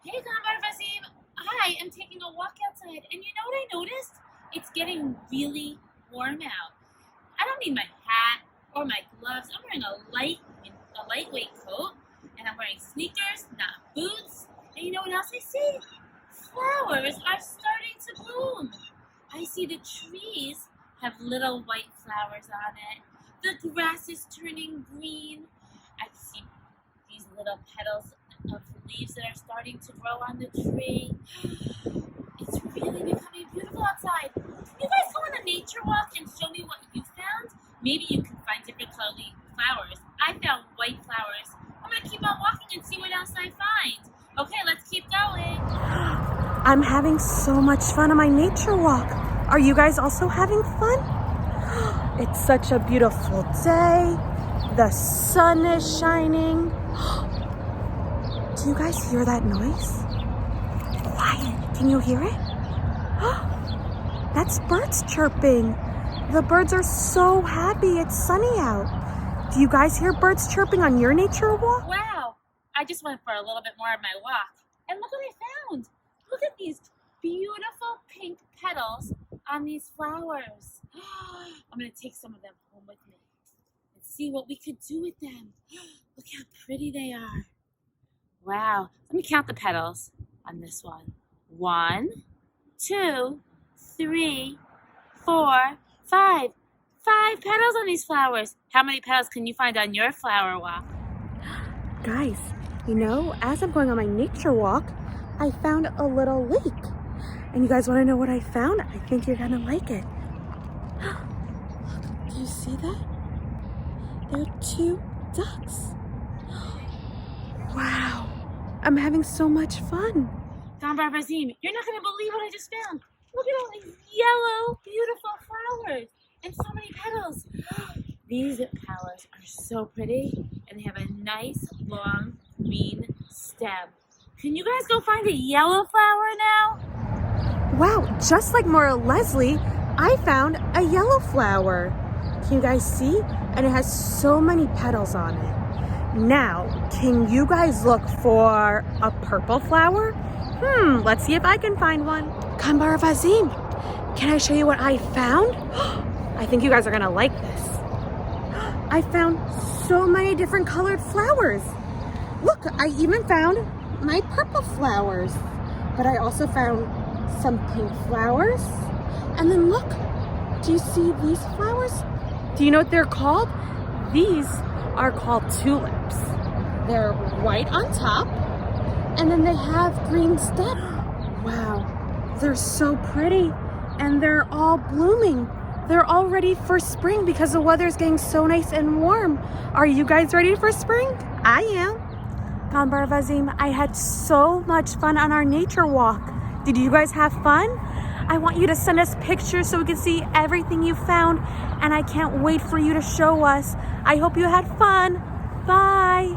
Hey, Kamar Vasim. I am taking a walk outside, and you know what I noticed? It's getting really warm out. I don't need my hat or my gloves. I'm wearing a lightweight coat, and I'm wearing sneakers, not boots. And you know what else I see? Flowers are starting to bloom. I see the trees have little white flowers on it. The grass is turning green. I see these little petals of leaves that are starting to grow on the tree. It's really becoming beautiful outside. Can you guys go on a nature walk and show me what you found? Maybe you can find different colored flowers. I found white flowers. I'm gonna keep on walking and see what else I find. Okay, let's keep going. I'm having so much fun on my nature walk. Are you guys also having fun? It's such a beautiful day. The sun is shining. Do you guys hear that noise? Quiet. Can you hear it? That's birds chirping. The birds are so happy. It's sunny out. Do you guys hear birds chirping on your nature walk? Wow, I just went for a little bit more of my walk. And look what I found. Look at these beautiful pink petals on these flowers. I'm going to take some of them home with me and see what we could do with them. Look how pretty they are. Wow. Let me count the petals on this one. 1, 2, 3, 4, 5. 5 petals on these flowers. How many petals can you find on your flower walk? Guys, as I'm going on my nature walk, I found a little lake. And you guys want to know what I found? I think you're gonna like it. Do you see that? There are 2 ducks. Wow, I'm having so much fun. Kamar Vasim, you're not going to believe what I just found. Look at all these yellow, beautiful flowers and so many petals. These flowers are so pretty, and they have a nice, long, green stem. Can you guys go find a yellow flower now? Wow, just like Maura Leslie, I found a yellow flower. Can you guys see? And it has so many petals on it. Now, can you guys look for a purple flower? Let's see if I can find one. Kamar Vasim, can I show you what I found? I think you guys are gonna like this. I found so many different colored flowers. Look, I even found my purple flowers, but I also found some pink flowers. And then look, do you see these flowers? Do you know what they're called? These are called tulips. They're white on top, and then they have green stems. Wow, they're so pretty, and they're all blooming. They're all ready for spring because the weather's getting so nice and warm. Are you guys ready for spring? I am. Kamar Vasim, I had so much fun on our nature walk. Did you guys have fun? I want you to send us pictures so we can see everything you found, and I can't wait for you to show us. I hope you had fun. Bye.